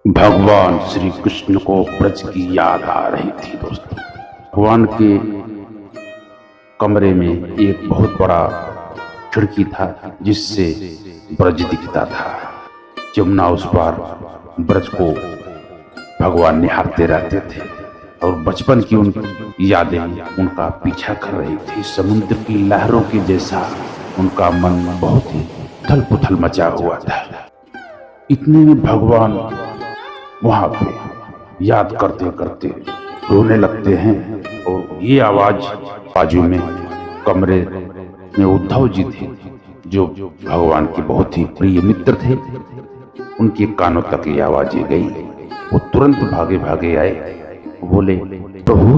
भगवान श्री कृष्ण को ब्रज की याद आ रही थी दोस्तों। भगवान के कमरे में एक बहुत बड़ा खिड़की था जिससे ब्रज दिखता था। यमुना उस पार ब्रज को भगवान निहारते रहते थे और बचपन की उनकी यादें उनका पीछा कर रही थी। समुद्र की लहरों के जैसा उनका मन बहुत ही उथल पुथल मचा हुआ था। इतने में भगवान वहां पे याद करते करते रोने लगते हैं और ये आवाज बाजू में कमरे में उद्धव जी थे जो भगवान के बहुत ही प्रिय मित्र थे। उनके कानों तक ये आवाज गई। वो तुरंत भागे भागे आए, बोले, प्रभु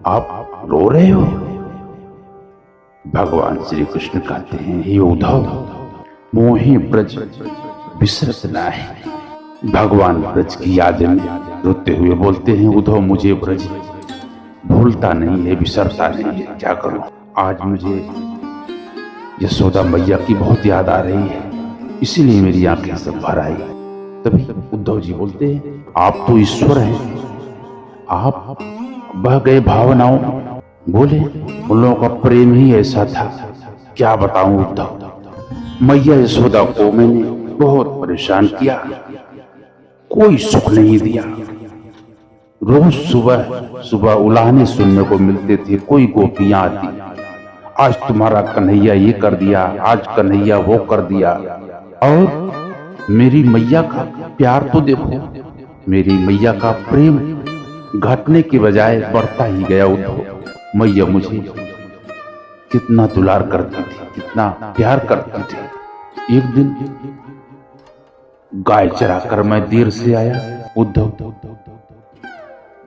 आप रो रहे हो? भगवान श्री कृष्ण कहते हैं, हे उद्धव, मोहि ब्रज बिसरत नाहि। भगवान ब्रज की यादें में रोते हुए बोलते हैं, उद्धव मुझे ब्रज भूलता नहीं है, बिसरता नहीं है, क्या करूं? आज मुझे यशोदा मैया की बहुत याद आ रही है, इसीलिए मेरी आंखें सब भर आई। तभी उद्धव जी बोलते हैं, आप तो ईश्वर हैं, आप बह गए भावनाओं। बोले, उन लोगों का प्रेम ही ऐसा था, क्या बताऊं उद्धव। मैया यशोदा को मैंने बहुत परेशान किया, कोई सुख नहीं दिया। रोज सुबह सुबह उलाहने सुनने को मिलते थे, कोई गोपियां आती, आज तुम्हारा कन्हैया ये कर दिया, आज कन्हैया वो कर दिया। और मेरी मैया का प्यार तो देखो, मेरी मैया का प्रेम घटने के बजाय बढ़ता ही गया उद्धव। मैया मुझे कितना दुलार करती थी, कितना प्यार करती थी। एक दिन गाय चराकर मैं देर से आया उद्धव,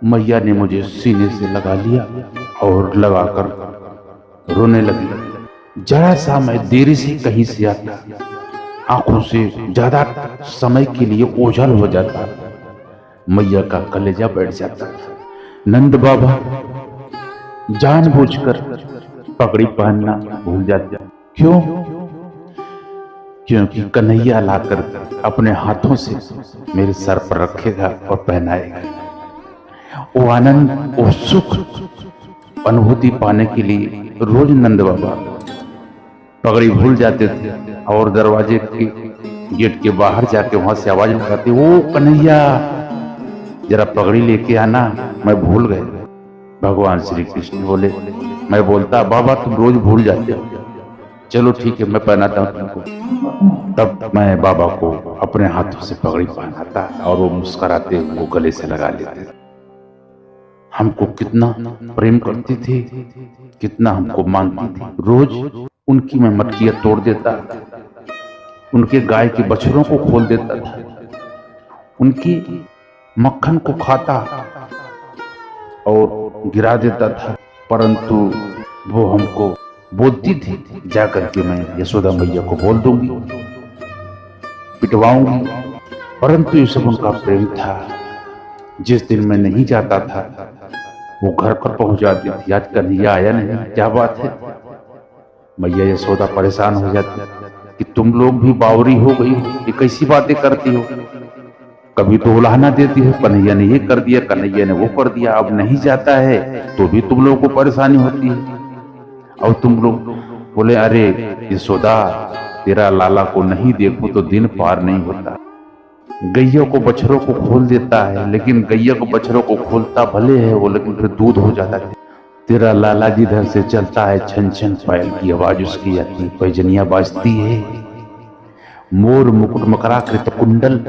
मैया ने मुझे सीने से लगा लिया और लगाकर रोने लगी। जरा सा मैं देरी से कहीं से आता, आंखों से ज्यादा समय के लिए ओझल हो जाता, मैया का कलेजा बैठ जाता। नंद बाबा जानबूझकर पगड़ी पहनना भूल जाते। क्यों? क्योंकि कन्हैया लाकर अपने हाथों से मेरे सर पर रखेगा और पहनाएगा। वो आनंद, वो सुख अनुभूति पाने के लिए रोज नंद बाबा पगड़ी भूल जाते थे और दरवाजे के गेट के बाहर जाके वहां से आवाज लगाते, वो कन्हैया जरा पगड़ी लेके आना, मैं भूल गए। भगवान श्री कृष्ण बोले, मैं बोलता, बाबा तुम रोज भूल जाते हो, चलो ठीक है मैं पहनाता हूं तुमको। तब मैं बाबा को अपने हाथों से पगड़ी पहनाता और वो मुस्कुराते वो गले से लगा लेते। हमको कितना प्रेम करती थी, कितना हमको मानती थी। रोज उनकी मैं मटकियां तोड़ देता, उनके गाय के बछड़ों को खोल देता था, उनकी मक्खन को खाता और गिरा देता था, परंतु वो हमको बोलती थी, जाकर के मैं यशोदा मैया को बोल दूंगी, पिटवाऊंगी। परंतु ये सब उनका प्रेम था। जिस दिन मैं नहीं जाता था वो घर पर पहुंच जाती थी, आज कन्हैया आया नहीं, क्या बात है? मैया यशोदा परेशान हो जाती कि तुम लोग भी बावरी हो गई हो, ये कैसी बातें करती हो? कभी तो उलाहना देती हो, कन्हैया ने ये कर दिया, कन्हैया ने वो कर दिया, अब नहीं जाता है तो भी तुम लोगों को परेशानी होती है। और तुम लोग बोले, अरे यशोदा तेरा लाला को नहीं देखो तो दिन पार नहीं होता। गैया को बछड़ों को खोल देता है, लेकिन गैया को बछड़ों को खोलता भले है वो, लेकिन फिर दूध हो जाता है। तेरा लाला जिधर से चलता है छन छन पायल की आवाज उसकी आती, पैजनिया बाजती है, मोर मुकुट मकराकृत कुंडल,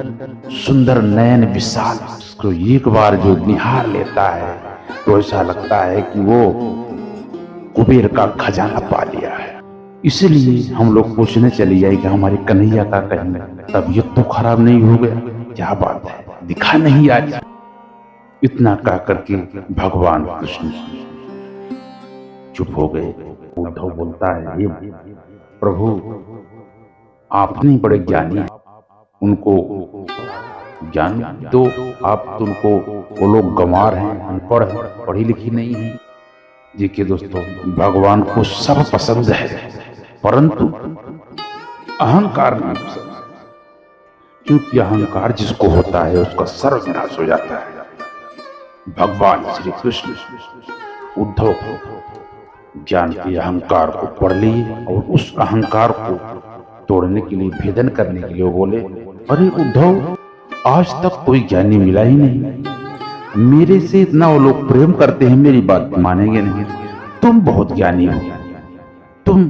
सुंदर नयन विशाल। उसको एक बार जो निहार लेता है तो ऐसा लगता है कि वो कुबेर का खजाना पा लिया है। इसलिए हम लोग पूछने चले जाए कि हमारे कन्हैया का कहीं तबीयत तो खराब नहीं हो गया, क्या बात है, दिखा नहीं आज? इतना कह करके भगवान कृष्ण चुप हो गए। उद्धव बोलता है, हे प्रभु आपने बड़े ज्ञानी, उनको ज्ञान दो, आप तो उनको, वो लोग गंवार हैं, अनपढ़ हैं, पढ़ी लिखी नहीं है। देखिए दोस्तों, भगवान को सब पसंद है परंतु अहंकार नहीं पसंद। क्योंकि अहंकार जिसको होता है उसका सर्वनाश हो जाता है। भगवान श्री कृष्ण उद्धव ज्ञान के अहंकार को पढ़ लिए और उस अहंकार को तोड़ने के लिए, भेदन करने के लिए वो बोले, अरे उद्धव, आज तक कोई ज्ञानी मिला ही नहीं। मेरे से इतना वो लोग प्रेम करते हैं, मेरी बात मानेंगे नहीं। तुम बहुत ज्ञानी हो, तुम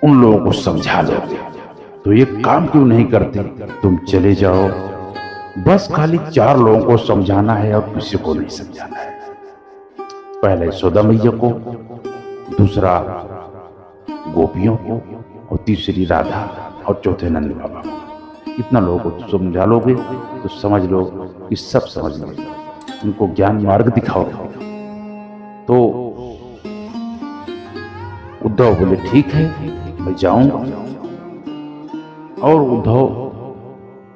उन लोगों को समझा लो। तो ये काम क्यों नहीं करते? तुम चले जाओ, बस खाली 4 लोगों को समझाना है और किसी को नहीं समझाना है। पहले यशोदा मैया को, दूसरा गोपियों को, और तीसरी राधा, और चौथे नंद बाबा को। इतना लोगों को समझा लोगे तो समझ लो कि सब समझ लो। उनको ज्ञान मार्ग दिखाओ। तो उद्धव बोले, ठीक है, मैं जाऊंगा। और उद्धव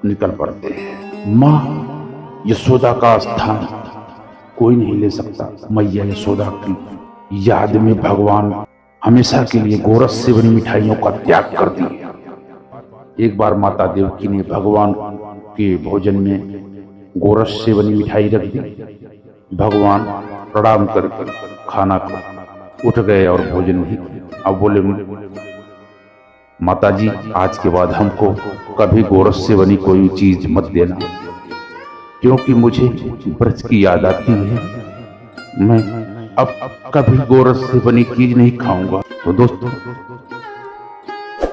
निकल पड़ते हैं। माँ यशोदा का स्थान कोई नहीं ले सकता। मैया यशोदा की याद में भगवान हमेशा के लिए गोरस से बनी मिठाइयों का त्याग कर दिया। एक बार माता देवकी ने भगवान के भोजन में गोरस से बनी मिठाई रख दी। भगवान प्रणाम करके खाना खा उठ गए और भोजन नहीं किया। अब बोले, माता जी, आज के बाद हमको कभी गोरस से बनी कोई चीज मत देना, क्योंकि मुझे ब्रज की याद आती है। मैं अब कभी गोरस से बनी चीज नहीं खाऊंगा। तो दोस्तों,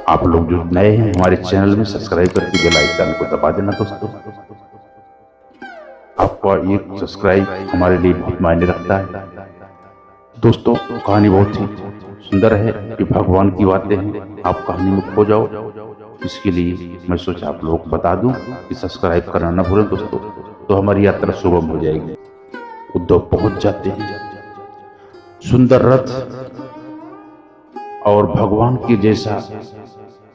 आप लोग जो नए हैं हमारे चैनल में, सब्सक्राइब करके बेल आइकन को दबा देना। दोस्तों, आपका एक सब्सक्राइब हमारे लिए बहुत मायने रखता है। दोस्तों, कहानी बहुत ही सुंदर है कि भगवान की बातें हैं, आप कहानी में खो जाओ। इसके लिए मैं सोचा आप लोग बता दूं कि सब्सक्राइब करना न भूलें दोस्तों, तो हमारी यात्रा सुगम हो जाएगी। उद्धव पहुंच जाते हैं, सुंदर रथ और भगवान के जैसा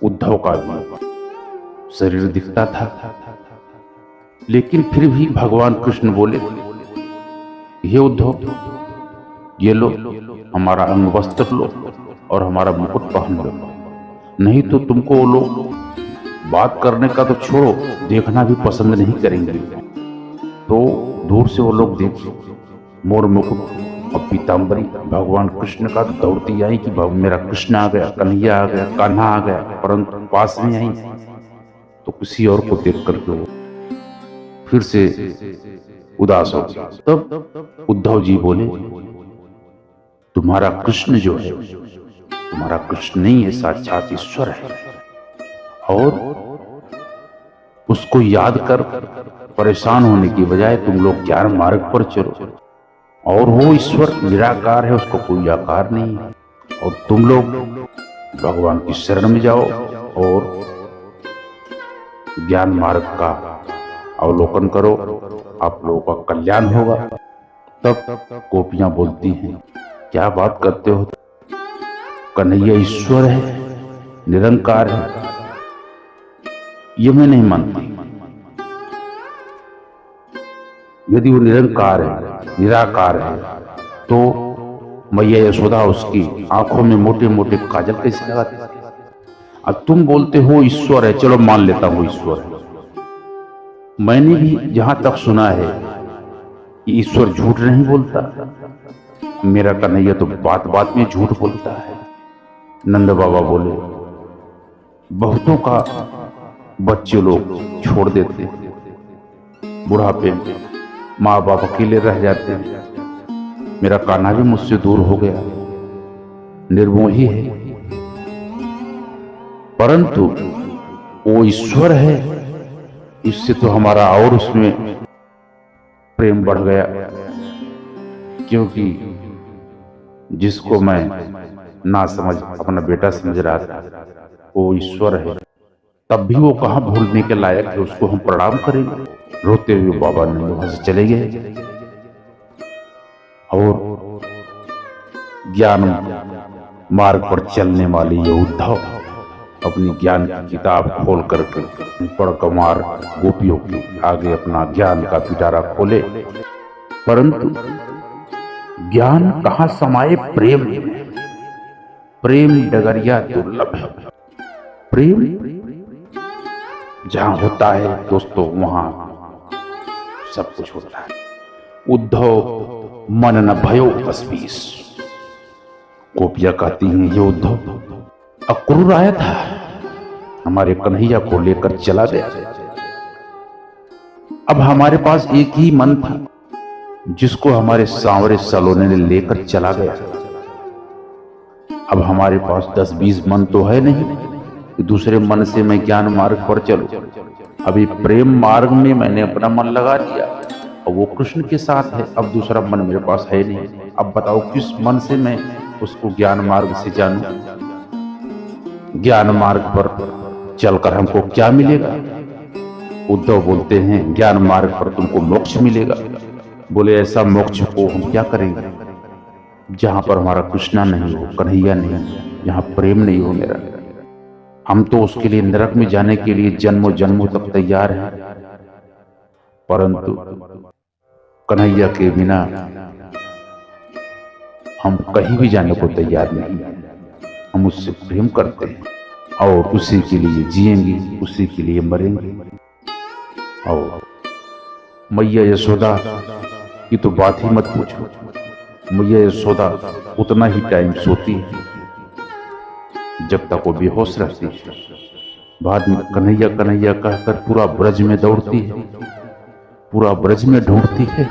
उद्धव का भी शरीर दिखता था। लेकिन फिर भी भगवान कृष्ण बोले, हे उद्धव, ये लो, हमारा अंग वस्त्र लो और हमारा मुकुट पहन लो, नहीं तो तुमको वो लोग बात करने का तो छोड़ो, देखना भी पसंद नहीं करेंगे। तो दूर से वो लोग देखे मोर मुकुट और पीताम्बरी भगवान कृष्ण का, दौड़ती आई कि मेरा कृष्ण आ गया, कन्हैया आ गया, कान्हा आ गया। परंतु पास में आई तो किसी और को देख करके वो फिर से उदास हो गया। तब उद्धव जी बोले, तुम्हारा कृष्ण जो है, तुम्हारा कृष्ण नहीं है, साक्षात ईश्वर है, और उसको याद कर परेशान होने की बजाय तुम लोग ज्ञान मार्ग पर चलो। और वो ईश्वर निराकार है, उसको कोई आकार नहीं है। और तुम लोग भगवान की शरण में जाओ और ज्ञान मार्ग का अवलोकन करो, आप लोगों का कल्याण होगा। तब गोपियां बोलती हैं, क्या बात करते हो, कन्हैया ईश्वर है, निरंकार है, ये मैं नहीं मानती। यदि वो निरंकार है, निराकार है, तो मैया यशोदा उसकी आंखों में मोटे मोटे काजल कैसे लगाती? अब तुम बोलते हो ईश्वर है, चलो मान लेता हूं ईश्वर है। मैंने भी जहां तक सुना है कि ईश्वर झूठ नहीं बोलता, मेरा कन्हैया तो बात बात में झूठ बोलता है। नंद बाबा बोले, बहुतों का बच्चे लोग छोड़ देते, बुढ़ापे में माँ बाप अकेले रह जाते हैं। मेरा कान्हा भी मुझसे दूर हो गया, निर्मोही है, परंतु वो ईश्वर है, इससे तो हमारा और उसमें प्रेम बढ़ गया। क्योंकि जिसको मैं ना समझ अपना बेटा समझ रहा था, वो ईश्वर है, तब भी वो कहां भूलने के लायक है, उसको हम प्रणाम करेंगे। रोते हुए बाबा ने वहां से चले गए और ज्ञान मार्ग पर चलने वाले ये उद्धव अपनी ज्ञान की किताब खोल करके पढ़ कमार गोपियों के आगे अपना ज्ञान का पिटारा खोले। परंतु ज्ञान कहां समाये प्रेम में, प्रेम डगरिया दुर्लभ है। प्रेम जहां होता है दोस्तों वहां सब कुछ होता है। उद्धव मन न भयो तस्वीर। गोपियां कहती हैं ये उद्धव अक्रूर आया था, हमारे कन्हैया को लेकर चला गया। अब हमारे पास एक ही मन था जिसको हमारे सांवरे सलोने ने लेकर चला गया। अब हमारे पास 10-20 मन तो है नहीं कि दूसरे मन से मैं ज्ञान मार्ग पर चलूं। अभी प्रेम मार्ग में मैंने अपना मन लगा दिया और वो कृष्ण के साथ है। अब दूसरा मन मेरे पास है नहीं। अब बताओ किस मन से मैं उसको ज्ञान मार्ग से जानूं? ज्ञान मार्ग पर चलकर हमको क्या मिलेगा? उद्धव बोलते हैं ज्ञान मार्ग पर तुमको मोक्ष मिलेगा। बोले ऐसा मोक्ष को हम क्या करेंगे जहां पर हमारा कृष्णा नहीं हो, कन्हैया नहीं हो, जहां प्रेम नहीं हो मेरा। हम तो उसके लिए नरक में जाने के लिए जन्मों जन्मों तक तैयार हैं, परंतु कन्हैया के बिना हम कहीं भी जाने को तैयार नहीं। हम उससे प्रेम करते हैं और उसी के लिए जिएंगे, उसी के लिए मरेंगे। और मैया यशोदा की तो बात ही मत पूछो। मैया यशोदा उतना ही टाइम सोती है जब तक वो बेहोश रहती है। बाद में कन्हैया कन्हैया कहकर पूरा ब्रज में दौड़ती है, पूरा ब्रज में ढूंढती है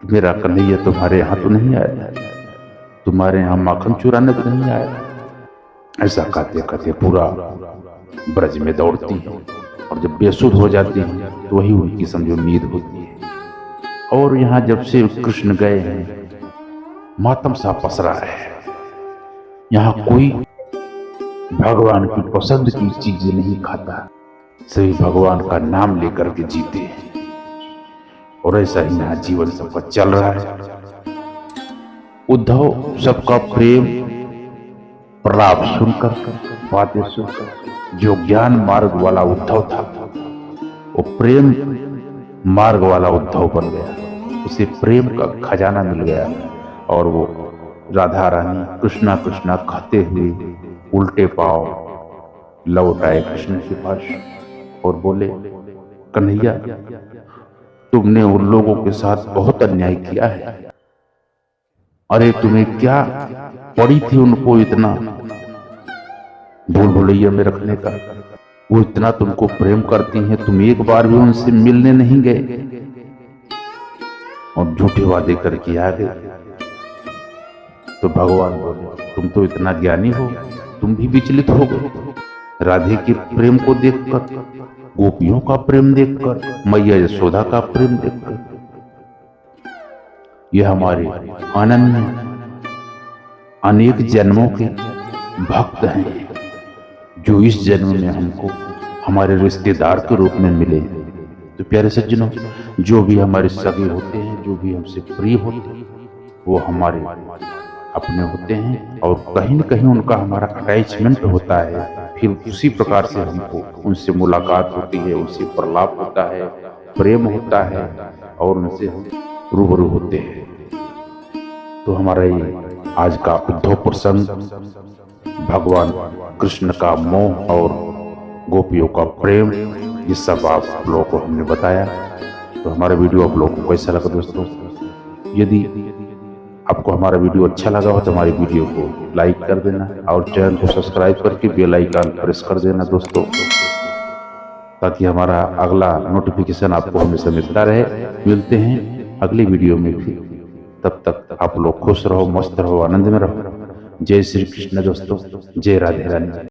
मेरा कन्हैया तुम्हारे यहाँ तो नहीं आया, तुम्हारे यहाँ माखन चुराने तो नहीं आया। ऐसा कहते कहते पूरा ब्रज में दौड़ती है और जब बेसुध हो जाती है तो वही उनकी समझो नींद होती है। और यहाँ जब से कृष्ण गए हैं मातम सा पसरा है। यहाँ कोई भगवान की पसंद की चीजें नहीं खाता, सभी भगवान का नाम लेकर के जीते हैं। और ऐसा ही यहाँ जीवन सबका चल रहा है। उद्धव सबका प्रेम प्रलाप सुनकर, बातें सुनकर जो ज्ञान मार्ग वाला उद्धव था वो प्रेम मार्ग वाला उद्धव बन गया। उसे प्रेम का खजाना मिल गया और वो राधा रानी कृष्णा कृष्णा कहते हुए उल्टे पांव लौट आए कृष्ण के पास और बोले कन्हैया तुमने उन लोगों के साथ बहुत अन्याय किया है। अरे तुम्हें क्या पड़ी थी उनको इतना भूल भुलैया में रखने का? वो इतना तुमको प्रेम करती हैं, तुम एक बार भी उनसे मिलने नहीं गए और झूठे वादे करके आ गए। तो भगवान बोले तुम तो इतना ज्ञानी हो, तुम भी विचलित हो गए राधे के प्रेम को देखकर, गोपियों का प्रेम देखकर, मैया यशोदा का प्रेम देखकर। ये हमारे अनन्य अनेक जन्मों के भक्त हैं जो इस जन्म में हमको हमारे रिश्तेदार के रूप में मिले। तो प्यारे सज्जनों, जो भी हमारे सगे होते हैं, जो भी हमसे प्रिय होते हैं, वो हमारे अपने होते हैं और कहीं न कहीं उनका हमारा अटैचमेंट होता है। फिर उसी प्रकार से हमको उनसे मुलाकात होती है, उनसे प्रलाप होता है, प्रेम होता है और उनसे हम रूबरू होते हैं। तो हमारा ये आज का उद्धव प्रसंग भगवान कृष्ण का मोह और गोपियों का प्रेम, ये सब आप लोगों को हमने बताया। तो हमारा वीडियो आप लोगों को कैसा लगा दोस्तों? यदि आपको हमारा वीडियो अच्छा लगा हो तो हमारी वीडियो को लाइक कर देना और चैनल को सब्सक्राइब करके बेल आइकन प्रेस कर देना दोस्तों, ताकि हमारा अगला नोटिफिकेशन आपको हमेशा मिलता रहे। मिलते हैं अगली वीडियो में भी, तब तक आप लोग खुश रहो, मस्त रहो, आनंद में रहो। जय श्री कृष्ण दोस्तों, जय राधे रानी।